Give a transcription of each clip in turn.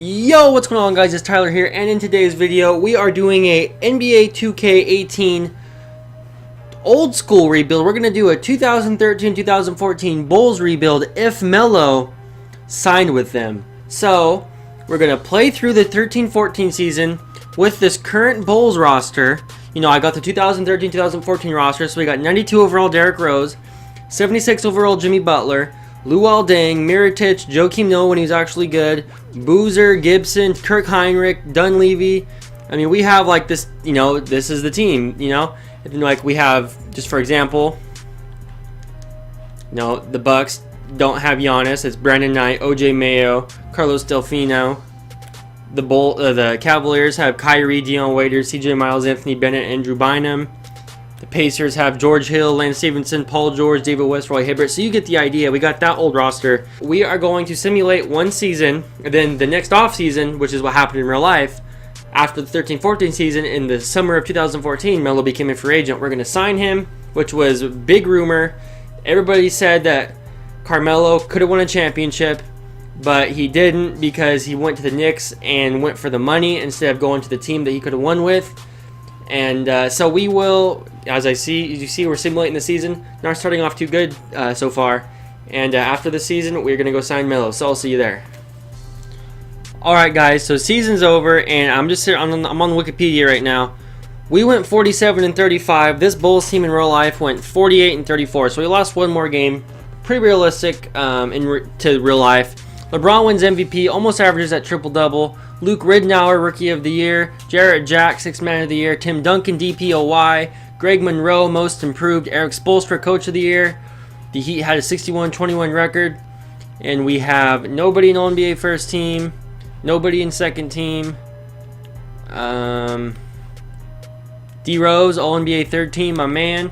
Yo, what's going on, guys? It's Tyler here, and in today's video we are doing a NBA 2K18 old school rebuild. We're going to do a 2013-2014 Bulls rebuild if Melo signed with them. So we're going to play through the 13-14 season with this current Bulls roster. You know, I got the 2013-2014 roster, so we got 92 overall Derrick Rose, 76 overall Jimmy Butler, Luol Deng, Mirotic, Joakim Noah when he was actually good, Boozer, Gibson, Kirk Heinrich, Dunleavy. I mean, we have like this, you know, this is the team, you know. And like we have, just for example, you know, the Bucks don't have Giannis. It's Brandon Knight, OJ Mayo, Carlos Delfino. The Cavaliers have Kyrie, Dion Waiters, CJ Miles, Anthony Bennett, Andrew Bynum. The Pacers have George Hill, Lance Stevenson, Paul George, David West, Roy Hibbert. So you get the idea. We got that old roster. We are going to simulate one season, and then the next off season, which is what happened in real life, after the 13-14 season in the summer of 2014, Melo became a free agent. We're going to sign him, which was a big rumor. Everybody said that Carmelo could have won a championship, but he didn't because he went to the Knicks and went for the money instead of going to the team that he could have won with. And so we will, as you see, we're simulating the season. Not starting off too good so far. And after the season, we're going to go sign Melo. So I'll see you there. Alright, guys, so season's over, and I'm on Wikipedia right now. We went 47-35. This Bulls team in real life went 48-34. So we lost one more game. Pretty realistic to real life. LeBron wins MVP, almost averages at triple-double. Luke Ridnour, Rookie of the Year. Jarrett Jack, Sixth Man of the Year. Tim Duncan, DPOY. Greg Monroe, Most Improved. Eric Spoelstra, Coach of the Year. The Heat had a 61-21 record. And we have nobody in All-NBA First Team. Nobody in Second Team. D Rose, All-NBA Third Team, my man.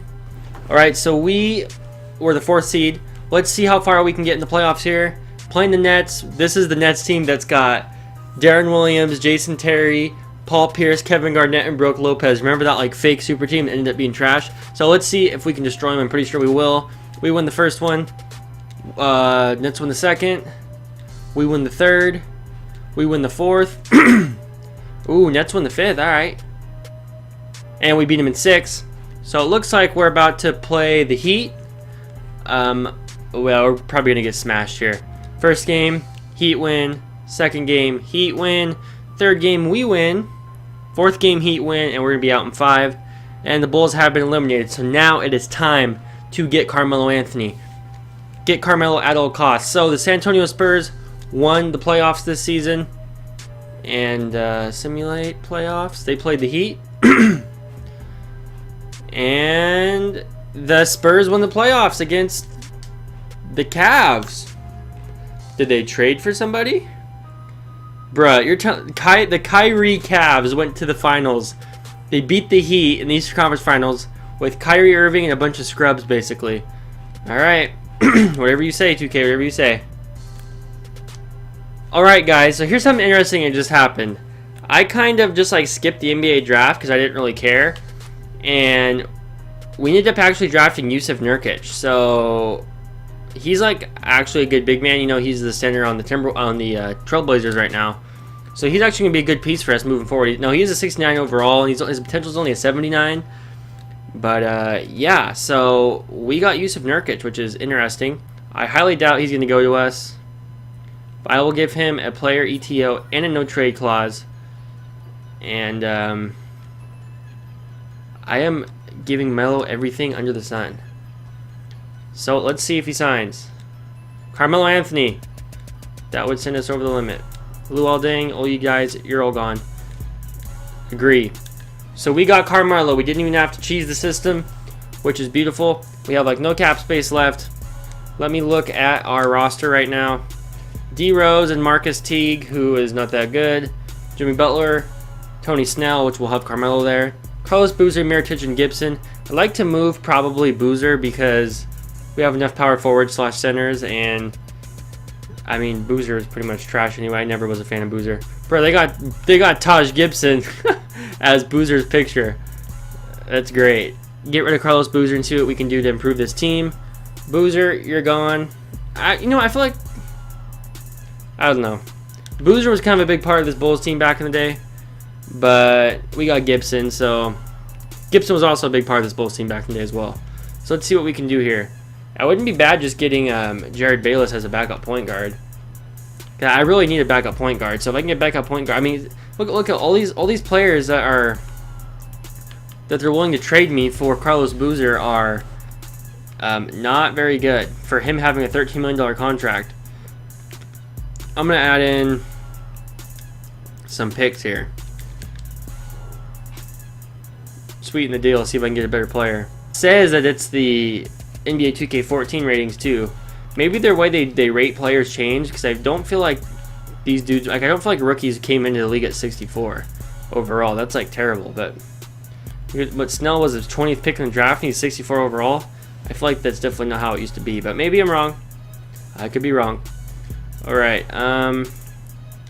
Alright, so we were the 4th seed. Let's see how far we can get in the playoffs here. Playing the Nets. This is the Nets team that's got Darren Williams, Jason Terry, Paul Pierce, Kevin Garnett, and Brook Lopez. Remember that like fake super team that ended up being trash? So let's see if we can destroy them. I'm pretty sure we will. We win the first one. Nets win the second. We win the third. We win the fourth. Ooh, Nets win the fifth. All right. And we beat them in 6. So it looks like we're about to play the Heat. Well, we're probably going to get smashed here. First game, Heat win. Second game, Heat win. Third game, we win. Fourth game, Heat win. And we're going to be out in 5. And the Bulls have been eliminated. So now it is time to get Carmelo Anthony. Get Carmelo at all costs. So the San Antonio Spurs won the playoffs this season. And simulate playoffs. They played the Heat. And the Spurs won the playoffs against the Cavs. Did they trade for somebody? Bruh, you're telling the Kyrie Cavs went to the finals. They beat the Heat in the Eastern Conference Finals with Kyrie Irving and a bunch of scrubs, basically. Alright. Whatever you say, 2K, whatever you say. Alright, guys, so here's something interesting that just happened. I kind of just like skipped the NBA draft because I didn't really care. And we ended up actually drafting Jusuf Nurkic. So he's like actually a good big man. You know, he's the center on the Trailblazers right now. So he's actually gonna be a good piece for us moving forward. No, he's a 69 overall. His potential is only a 79. But yeah, so we got Jusuf Nurkic, which is interesting. I highly doubt he's gonna go to us. But I will give him a player ETO and a no trade clause. And I am giving Melo everything under the sun. So let's see if he signs. Carmelo Anthony. That would send us over the limit. Luol Deng, all you guys, you're all gone. Agree. So we got Carmelo. We didn't even have to cheese the system, which is beautiful. We have like no cap space left. Let me look at our roster right now. D Rose and Marcus Teague, who is not that good. Jimmy Butler, Tony Snell, which will help Carmelo there. Carlos Boozer, Mirotic, and Gibson. I'd like to move probably Boozer because we have enough power forwards / centers, and I mean Boozer is pretty much trash anyway. I never was a fan of Boozer. Bro, they got Taj Gibson as Boozer's picture. That's great. Get rid of Carlos Boozer and see what we can do to improve this team. Boozer, you're gone. I feel like I don't know. Boozer was kind of a big part of this Bulls team back in the day, but we got Gibson, so Gibson was also a big part of this Bulls team back in the day as well. So let's see what we can do here. It wouldn't be bad just getting Jared Bayless as a backup point guard. I really need a backup point guard. So if I can get backup point guard, I mean, look at all these players that they're willing to trade me for Carlos Boozer are not very good for him having a $13 million contract. I'm gonna add in some picks here. Sweeten the deal. See if I can get a better player. It says that it's the NBA 2K18 ratings too. Maybe their way they rate players changed, because I don't feel like these dudes, like I don't feel like rookies came into the league at 64 overall. That's like terrible. But Snell was his 20th pick in the draft and he's 64 overall. I feel like that's definitely not how it used to be, but maybe I'm wrong. I could be wrong. All right,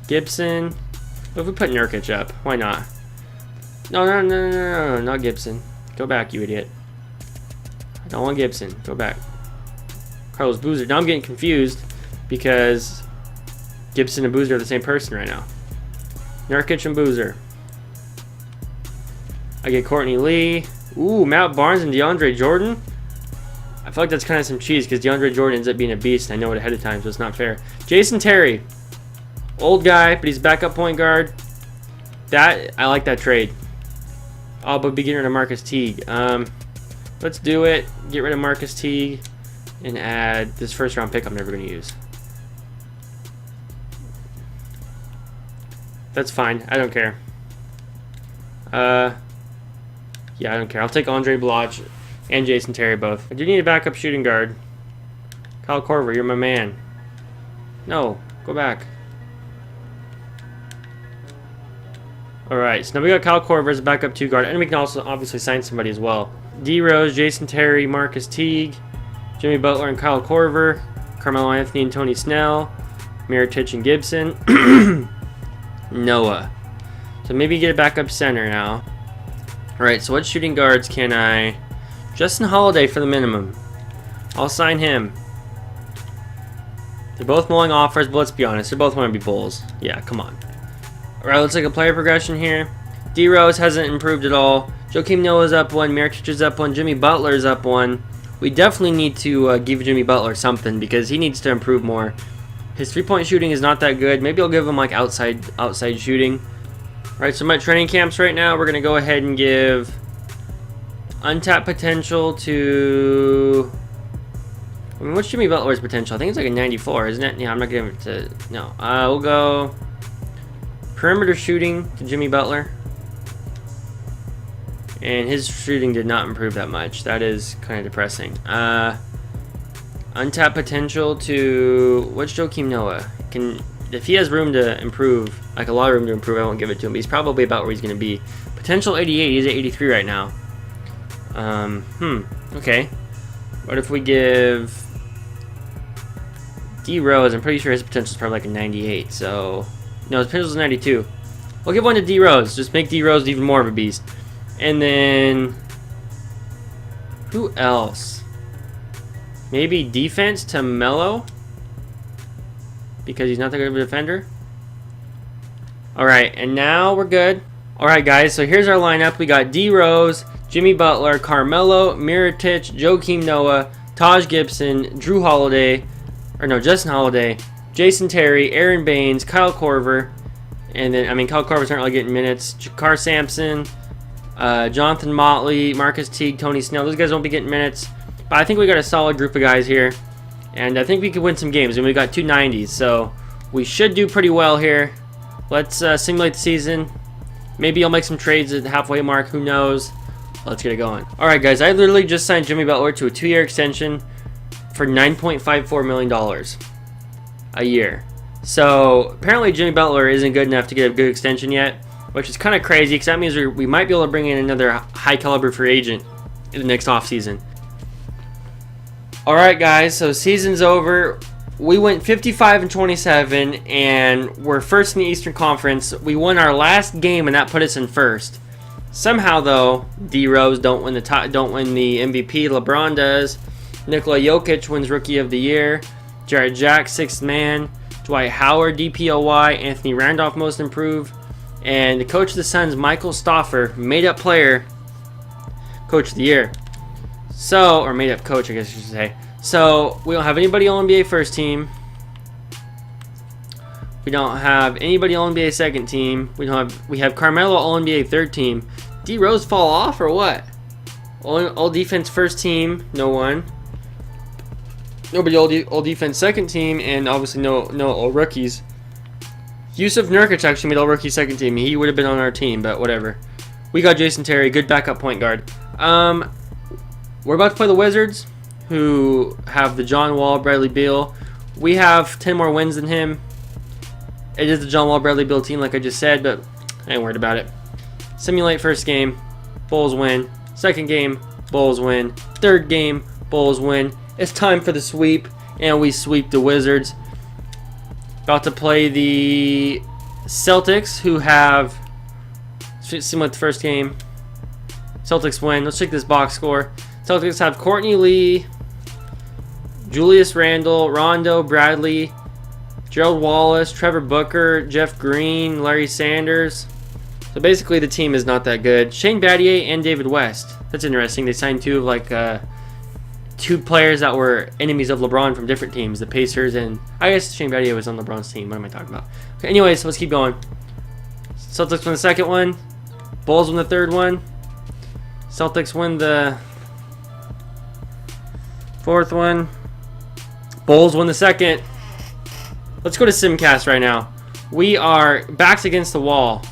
Gibson. What if we put Nurkic up? Why not? No, not Gibson. Go back, you idiot. I don't want Gibson. Go back. Carlos Boozer. Now I'm getting confused because Gibson and Boozer are the same person right now. Nurkic and Boozer. I get Courtney Lee. Ooh, Matt Barnes and DeAndre Jordan. I feel like that's kind of some cheese because DeAndre Jordan ends up being a beast. And I know it ahead of time, so it's not fair. Jason Terry. Old guy, but he's backup point guard. I like that trade. Oh, but be getting rid of Marcus Teague. Let's do it. Get rid of Marcus Teague and add this first round pick I'm never going to use. That's fine. I don't care. Yeah, I don't care. I'll take Andre Bloch and Jason Terry both. I do need a backup shooting guard. Kyle Korver, you're my man. No, go back. Alright, so now we got Kyle Korver as a backup 2 guard, and we can also obviously sign somebody as well. D Rose, Jason Terry, Marcus Teague, Jimmy Butler and Kyle Korver, Carmelo Anthony and Tony Snell, Mirotic and Gibson, Noah. So maybe get a backup center now. Alright, so what shooting guards can I... Justin Holiday for the minimum. I'll sign him. They're both mulling offers, but let's be honest, they both want to be Bulls. Yeah, come on. Alright, let's take a player progression here. D Rose hasn't improved at all. Joakim Noah's up 1, Mirotic is up 1, Jimmy Butler's up 1. We definitely need to give Jimmy Butler something because he needs to improve more. His 3-point shooting is not that good. Maybe I'll give him like outside shooting. Alright, so I'm at training camps right now. We're going to go ahead and give untapped potential to... I mean, what's Jimmy Butler's potential? I think it's like a 94, isn't it? Yeah, I'm not giving it to... No. We'll go perimeter shooting to Jimmy Butler. And his shooting did not improve that much. That is kind of depressing. Untapped potential to... What's Joakim Noah? If he has room to improve, like a lot of room to improve, I won't give it to him. But he's probably about where he's going to be. Potential 88. He's at 83 right now. Okay. What if we give D Rose? I'm pretty sure his potential is probably like a 98. So no, his potential is 92. We'll give one to D Rose. Just make D Rose even more of a beast. And then who else? Maybe defense to Melo because he's not that good of a defender. All right, and now we're good. All right, guys. So here's our lineup. We got D Rose, Jimmy Butler, Carmelo, Mirotic, Joakim Noah, Taj Gibson, Justin Holiday, Jason Terry, Aaron Baines, Kyle Korver, and then, I mean, Kyle Korver's not really getting minutes, Jakar Sampson, Jonathan Motley, Marcus Teague, Tony Snell. Those guys won't be getting minutes, but I think we got a solid group of guys here, and I think we could win some games, and we got 2 90s, so we should do pretty well here. Let's simulate the season. Maybe I'll make some trades at the halfway mark, who knows. Let's get it going. Alright guys, I literally just signed Jimmy Butler to a 2-year extension for $9.54 million a year. So apparently Jimmy Butler isn't good enough to get a good extension yet, which is kind of crazy because that means we might be able to bring in another high caliber free agent in the next offseason. Alright guys, so season's over. We went 55-27 and we're first in the Eastern Conference. We won our last game and that put us in first. Somehow though, D Rose don't win the MVP. LeBron does. Nikola Jokic wins Rookie of the Year. Jarrett Jack 6th man. Dwight Howard, DPOY. Anthony Randolph, most improved. And the coach of the Suns, Michael Stauffer, made-up player, coach of the year. So, or made-up coach, I guess you should say. So, we don't have anybody on NBA first team. We don't have anybody on NBA second team. We have Carmelo all NBA third team. D Rose fall off or what? All defense first team, no one. Nobody all defense second team, and obviously no all rookies. Yusuf Nurkic actually made all rookie second team. He would have been on our team, but whatever. We got Jason Terry, good backup point guard. We're about to play the Wizards, who have the John Wall, Bradley Beal. We have 10 more wins than him. It is the John Wall, Bradley Beal team, like I just said, but I ain't worried about it. Simulate first game, Bulls win. Second game, Bulls win. Third game, Bulls win. It's time for the sweep, and we sweep the Wizards. About to play the Celtics, who have, simulate the first game. Celtics win. Let's check this box score. Celtics have Courtney Lee, Julius Randle, Rondo, Bradley, Gerald Wallace, Trevor Booker, Jeff Green, Larry Sanders. So basically the team is not that good. Shane Battier and David West. That's interesting. They signed two players that were enemies of LeBron from different teams. The Pacers and... I guess Shane Battier was on LeBron's team. What am I talking about? Okay, anyways, let's keep going. Celtics win the second one. Bulls win the third one. Celtics win the fourth one. Bulls win the second. Let's go to Simcast right now. We are backs against the wall.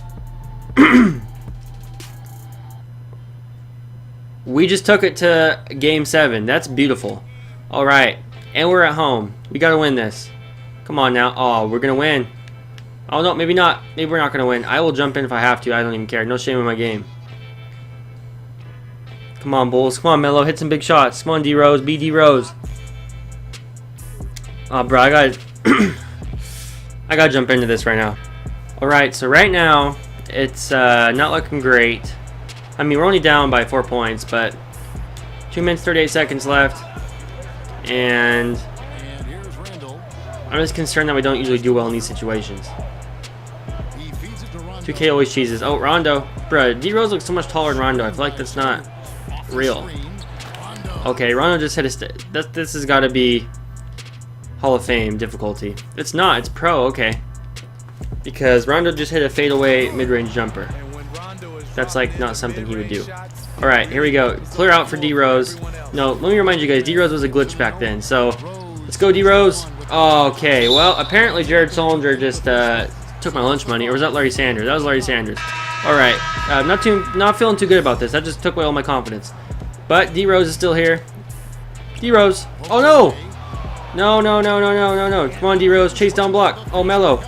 We just took it to Game 7. That's beautiful. All right. And we're at home. We got to win this. Come on now. Oh, we're going to win. Oh, no, maybe not. Maybe we're not going to win. I will jump in if I have to. I don't even care. No shame in my game. Come on, Bulls. Come on, Melo. Hit some big shots. Come on, D Rose. Be D Rose. Oh, bro, I got to jump into this right now. All right, so right now, it's not looking great. I mean, we're only down by 4 points, but 2 minutes, 38 seconds left. And I'm just concerned that we don't usually do well in these situations. 2K always cheeses. Oh, Rondo. Bruh, D-Rose looks so much taller than Rondo. I feel like that's not real. Okay, Rondo just hit a... This has got to be Hall of Fame difficulty. It's not. It's pro. Okay. Because Rondo just hit a fadeaway mid-range jumper. That's like not something he would do. Alright, here we go. Clear out for D-Rose. No, let me remind you guys, D-Rose was a glitch back then. So, let's go D-Rose. Okay, well, apparently Jared Solinger just took my lunch money. Or was that Larry Sanders? That was Larry Sanders. Alright, not feeling too good about this. That just took away all my confidence. But D-Rose is still here. D-Rose. Oh, no! No. Come on, D-Rose. Chase down block. Oh, Melo.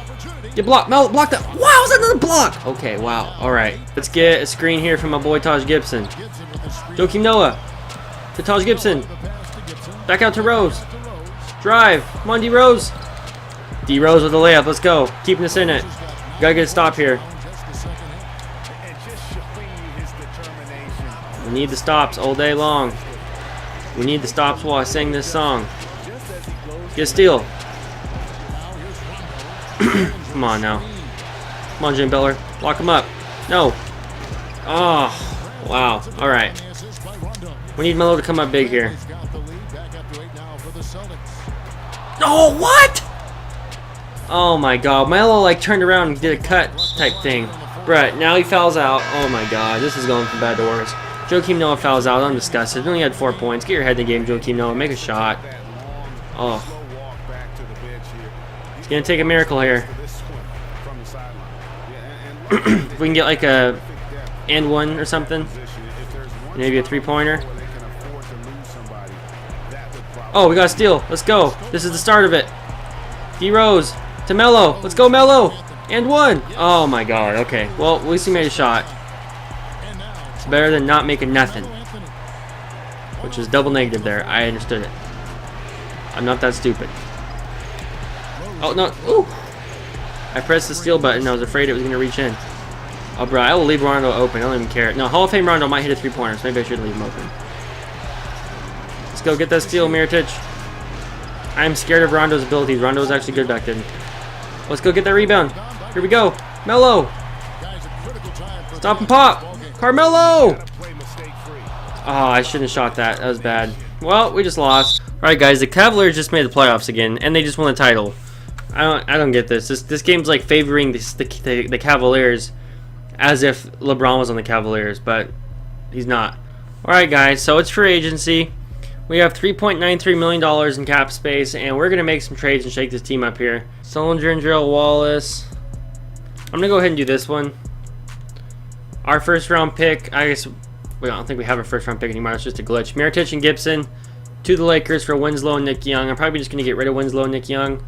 Get blocked. Melo, block that. Wow, was that another block? Okay, wow. All right. Let's get a screen here from my boy Taj Gibson. Joakim Noah to Taj Gibson. Back out to Rose. Drive. Come on, D-Rose. D-Rose with a layup. Let's go. Keeping us in it. Gotta get a stop here. We need the stops all day long. We need the stops while I sing this song. Get a steal. Come on now. Come on, Jim Beller. Lock him up. No. Oh, wow. All right. We need Melo to come up big here. Oh, what? Oh, my God. Melo, like, turned around and did a cut type thing. Bruh, now he fouls out. Oh, my God. This is going from bad to worse. Joakim Noah fouls out. I'm disgusted. He only had 4 points. Get your head in the game, Joakim Noah. Make a shot. Oh. It's going to take a miracle here. If we can get like a and one or something. Maybe a three-pointer. Oh, we got a steal. Let's go. This is the start of it. D-Rose to Melo. Let's go, Melo. And one. Oh, my God. Okay. Well, at least we made a shot. It's better than not making nothing. Which is double negative there. I understood it. I'm not that stupid. Oh, no. Ooh. I pressed the steal button. I was afraid it was going to reach in. Oh, bro. I will leave Rondo open. I don't even care. No, Hall of Fame Rondo might hit a three-pointer, so maybe I should leave him open. Let's go get that steal, Mirotic. I'm scared of Rondo's abilities. Rondo was actually good back then. Let's go get that rebound. Here we go. Melo. Stop and pop. Carmelo. Oh, I shouldn't have shot that. That was bad. Well, we just lost. All right, guys. The Cavaliers just made the playoffs again, and they just won the title. I don't get this. This game's like favoring the Cavaliers as if LeBron was on the Cavaliers, but he's not. All right, guys. So it's free agency. We have $3.93 million in cap space, and we're gonna make some trades and shake this team up here. Solinger and Gerald Wallace. I'm gonna go ahead and do this one. Our first round pick, I guess. I don't think we have a first round pick anymore. It's just a glitch. Mirotic and Gibson to the Lakers for Winslow and Nick Young. I'm probably just gonna get rid of Winslow and Nick Young.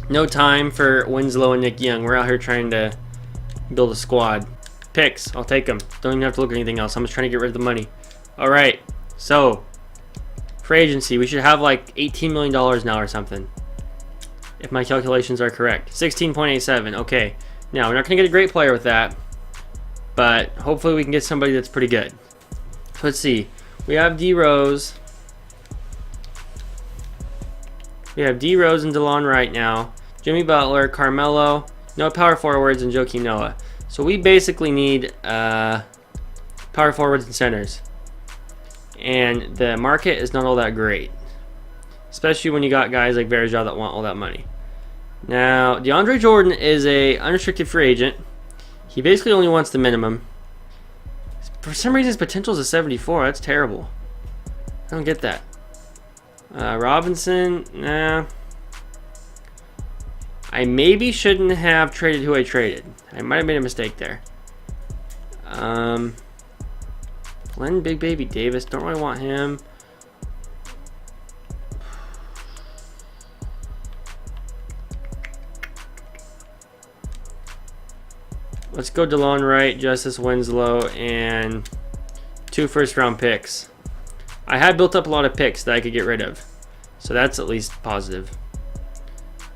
No time for Winslow and Nick Young. We're out here trying to build a squad. Picks, I'll take them. Don't even have to look at anything else. I'm just trying to get rid of the money. All right, so free agency, we should have like $18 million now or something, if my calculations are correct. 16.87. Okay, now we're not gonna get a great player with that, but hopefully we can get somebody that's pretty good. So let's see. We have D Rose. We have D Rose and DeLon right now. Jimmy Butler, Carmelo, no power forwards, and Joakim Noah. So we basically need power forwards and centers. And the market is not all that great, especially when you got guys like Varejao that want all that money. Now, DeAndre Jordan is a unrestricted free agent. He basically only wants the minimum. For some reason, his potential is a 74. That's terrible. I don't get that. Robinson, nah. I maybe shouldn't have traded who I traded. I might have made a mistake there. Glenn Big Baby Davis, don't really want him. Let's go DeLon Wright, Justice Winslow, and 2 first-round picks. I had built up a lot of picks that I could get rid of, so that's at least positive.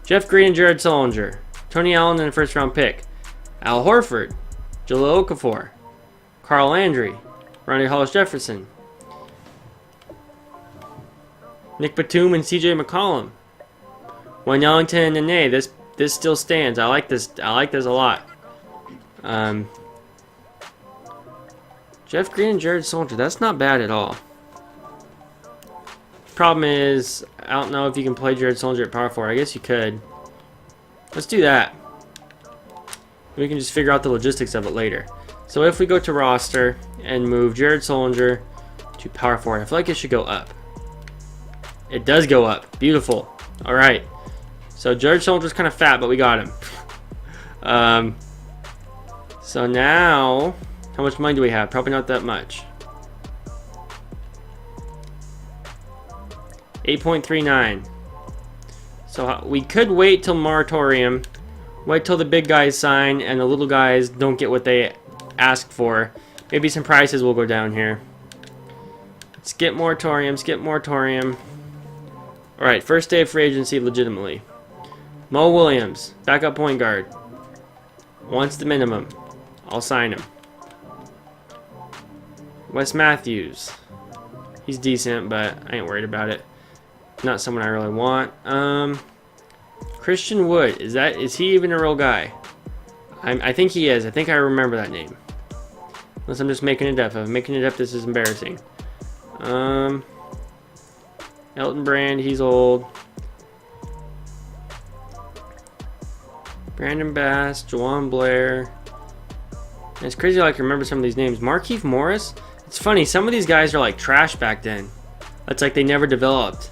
Jeff Green and Jared Solinger, Tony Allen and a first-round pick, Al Horford, Jahlil Okafor, Carl Landry, Ronnie Hollis Jefferson, Nick Batum and CJ McCollum, Wayne Ellington and Nene. This still stands. I like this. I like this a lot. Jeff Green and Jared Solinger. That's not bad at all. Problem is, I don't know if you can play Jared Solinger at power forward. I guess you could. Let's do that. We can just figure out the logistics of it later. So if we go to roster and move Jared Solinger to power forward, I feel like it should go up. It does go up. Beautiful. All right. So Jared Solinger's kind of fat, but we got him. So now, how much money do we have? Probably not that much. 8.39. So we could wait till moratorium, wait till the big guys sign and the little guys don't get what they ask for. Maybe some prices will go down here. Skip moratorium, skip moratorium. Alright, first day of free agency legitimately. Mo Williams, backup point guard. Wants the minimum. I'll sign him. Wes Matthews. He's decent, but I ain't worried about it. Not someone I really want. Christian Wood. Is he even a real guy? I think he is. I think I remember that name. Unless I'm just making it up. If I'm making it up, this is embarrassing. Elton Brand, he's old. Brandon Bass, Juwan Blair. And it's crazy how I can remember some of these names. Markieff Morris. It's funny, some of these guys are like trash back then. It's like they never developed.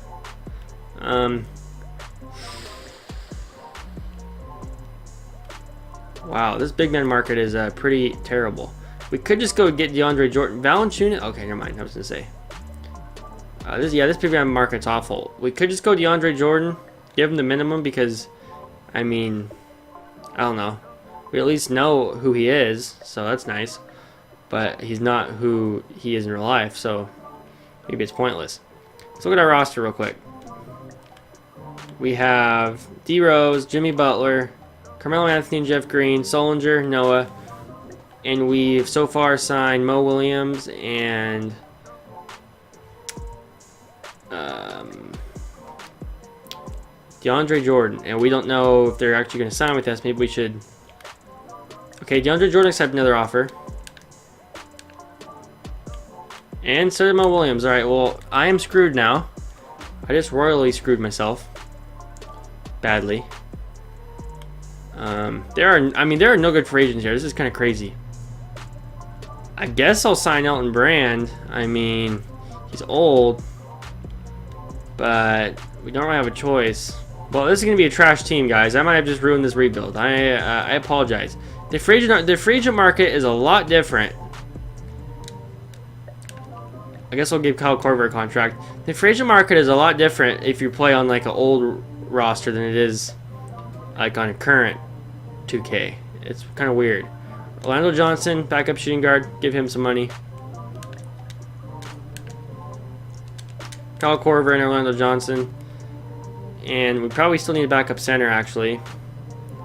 Wow, this big man market is pretty terrible. We could just go get DeAndre Jordan. Valanciunas. Okay, never mind. I was gonna say. This big man market's awful. We could just go DeAndre Jordan, give him the minimum because, I mean, I don't know. We at least know who he is, so that's nice. But he's not who he is in real life, so maybe it's pointless. Let's look at our roster real quick. We have D Rose, Jimmy Butler, Carmelo Anthony and Jeff Green, Solinger, Noah, and we've so far signed Mo Williams and DeAndre Jordan, and we don't know if they're actually going to sign with us. Maybe we should. Okay, DeAndre Jordan accepted another offer. And so did Mo Williams. All right, well, I am screwed now. I just royally screwed myself. Badly. There are no good free agents here. This is kind of crazy. I guess I'll sign Elton Brand. I mean, he's old, but we don't really have a choice. Well, this is going to be a trash team, guys. I might have just ruined this rebuild. I apologize. The free agent market is a lot different. I guess I'll give Kyle Korver a contract. The free agent market is a lot different if you play on like an old roster than it is like on a current 2K. It's kind of weird. Orlando Johnson, backup shooting guard. Give him some money. Kyle Korver and Orlando Johnson. And we probably still need a backup center, actually.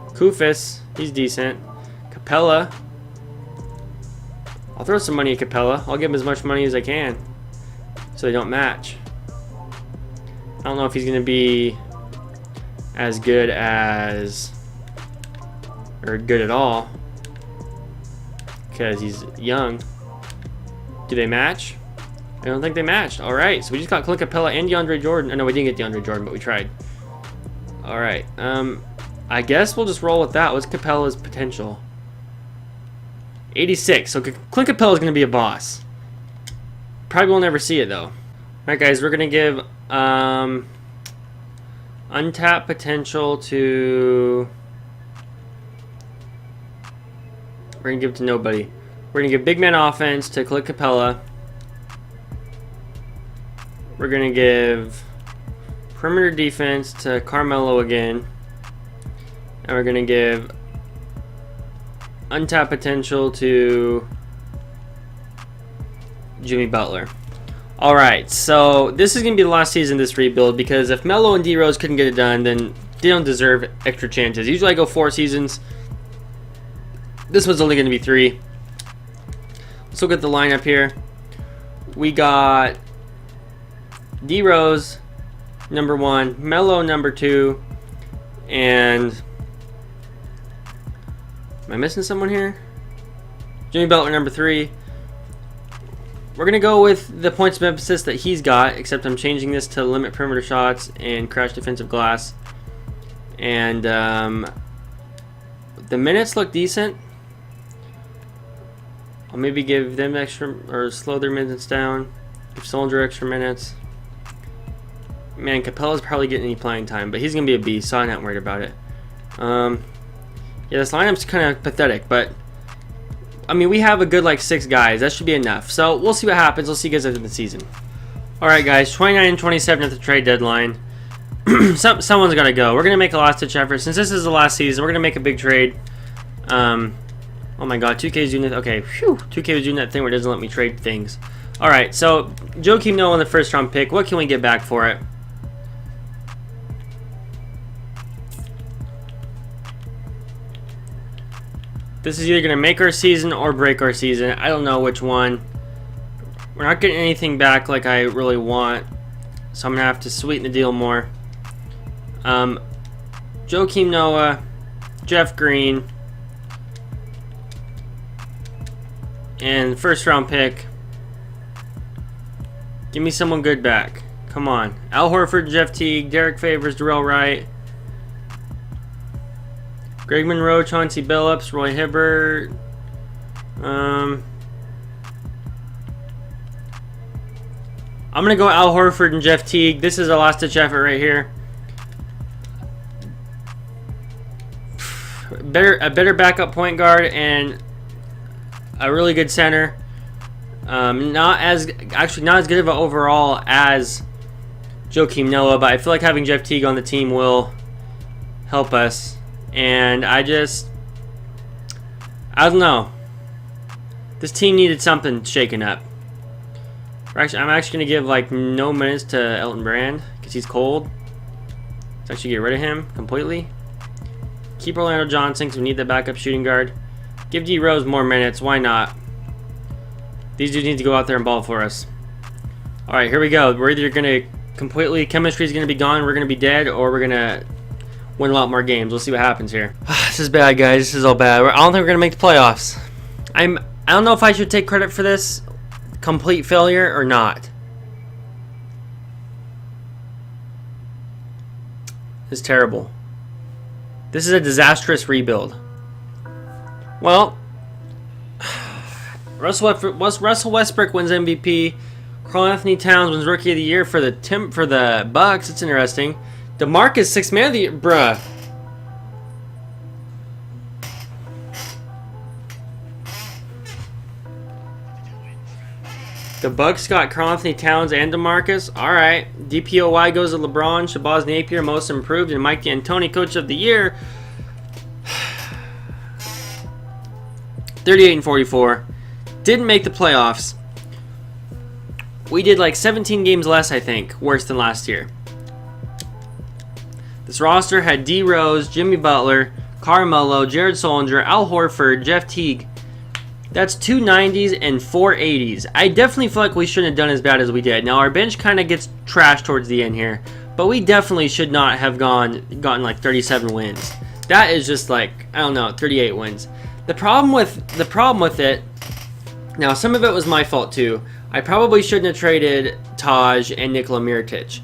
Kufis, he's decent. Capella. I'll throw some money at Capella. I'll give him as much money as I can, so they don't match. I don't know if he's going to be as good as, or good at all, because he's young. Do they match? I don't think they matched. All right, so we just got Clint Capella and DeAndre Jordan. Oh, no, we didn't get DeAndre Jordan, but we tried. All right, I guess we'll just roll with that. What's Capella's potential? 86. So Clint Capella is going to be a boss. Probably will never see it though. All right, guys, we're going to give untapped potential to. We're going to give it to nobody. We're going to give big man offense to Clint Capella. We're going to give perimeter defense to Carmelo again. And we're going to give untapped potential to Jimmy Butler. Alright, so this is going to be the last season of this rebuild, because if Melo and D-Rose couldn't get it done, then they don't deserve extra chances. Usually I go 4 seasons. This one's only going to be 3. Let's look at the lineup here. We got D-Rose, number 1, Melo, number 2, and am I missing someone here? Jimmy Butler, number 3. We're going to go with the points of emphasis that he's got, except I'm changing this to limit perimeter shots and crash defensive glass. And the minutes look decent. I'll maybe give them extra, or slow their minutes down. Give Soldier extra minutes. Man, Capella's probably getting any playing time, but he's going to be a beast, so I'm not worried about it. Yeah, this lineup's kind of pathetic, but I mean, we have a good like 6 guys. That should be enough. So we'll see what happens. We'll see you guys at the season. All right, guys, 29 and 27 at the trade deadline. Someone's got to go. We're going to make a last-ditch effort. Since this is the last season, we're going to make a big trade. Oh my God, 2K is doing that. Okay, phew. 2K was doing that thing where it doesn't let me trade things. All right, so Joakim Noah on the first-round pick. What can we get back for it? This is either going to make our season or break our season. I don't know which one. We're not getting anything back like I really want, so I'm going to have to sweeten the deal more. Joakim Noah, Jeff Green, and first round pick. Give me someone good back. Come on. Al Horford, Jeff Teague, Derek Favors, Darrell Wright, Greg Monroe, Chauncey Billups, Roy Hibbert. I'm going to go Al Horford and Jeff Teague. This is a last-ditch effort right here. A better backup point guard and a really good center. Not as good of an overall as Joakim Noah, but I feel like having Jeff Teague on the team will help us. And I don't know. This team needed something shaken up. I'm actually going to give like no minutes to Elton Brand because he's cold. Let's actually get rid of him completely. Keep Orlando Johnson because we need the backup shooting guard. Give D Rose more minutes. Why not? These dudes need to go out there and ball for us. All right, here we go. We're either going to completely. Chemistry is going to be gone. We're going to be dead, or we're going to win a lot more games. We'll see what happens here. This is bad, guys. This is all bad. I don't think we're going to make the playoffs. I don't know if I should take credit for this complete failure or not. This is terrible. This is a disastrous rebuild. Well, Russell Westbrook wins MVP. Karl-Anthony Towns wins Rookie of the Year for the Bucks. It's interesting. DeMarcus, 6th Man of the Year. Bruh. The Bucks got Karl-Anthony Towns and DeMarcus. Alright. DPOY goes to LeBron. Shabazz Napier, Most Improved. And Mike D'Antoni, Coach of the Year. 38-44. Didn't make the playoffs. We did like 17 games less, I think. Worse than last year. This roster had D. Rose, Jimmy Butler, Carmelo, Jared Solinger, Al Horford, Jeff Teague. That's 2 90s and 4 80s. I definitely feel like we shouldn't have done as bad as we did. Now, our bench kind of gets trashed towards the end here. But we definitely should not have gotten like 37 wins. That is just like, I don't know, 38 wins. The problem with it, now some of it was my fault too. I probably shouldn't have traded Taj and Nikola Mirotic.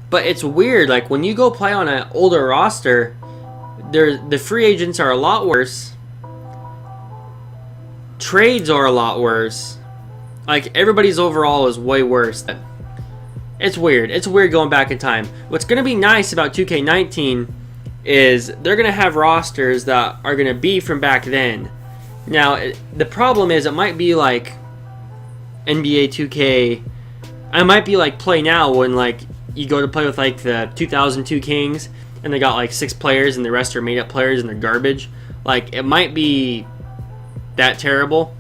But it's weird, like when you go play on an older roster, the free agents are a lot worse. Trades are a lot worse. Like everybody's overall is way worse. It's weird. It's weird going back in time. What's going to be nice about 2K19 is they're going to have rosters that are going to be from back then. Now, the problem is it might be like NBA2K. I might be like Play Now when like you go to play with like the 2002 Kings and they got like 6 players and the rest are made up players and they're garbage. Like it might be that terrible,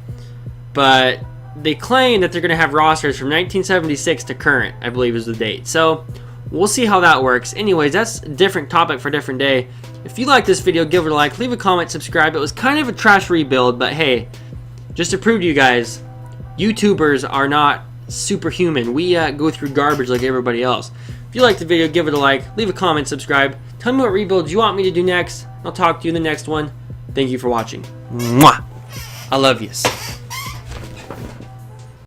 but they claim that they're going to have rosters from 1976 to current, I believe is the date. So we'll see how that works. Anyways, that's a different topic for a different day. If you like this video, give it a like, leave a comment, subscribe. It was kind of a trash rebuild, but hey, just to prove to you guys, YouTubers are not superhuman. We go through garbage like everybody else. If you like the video, give it a like, leave a comment, subscribe. Tell me what rebuilds you want me to do next. I'll talk to you in the next one. Thank you for watching. Mwah! I love yous.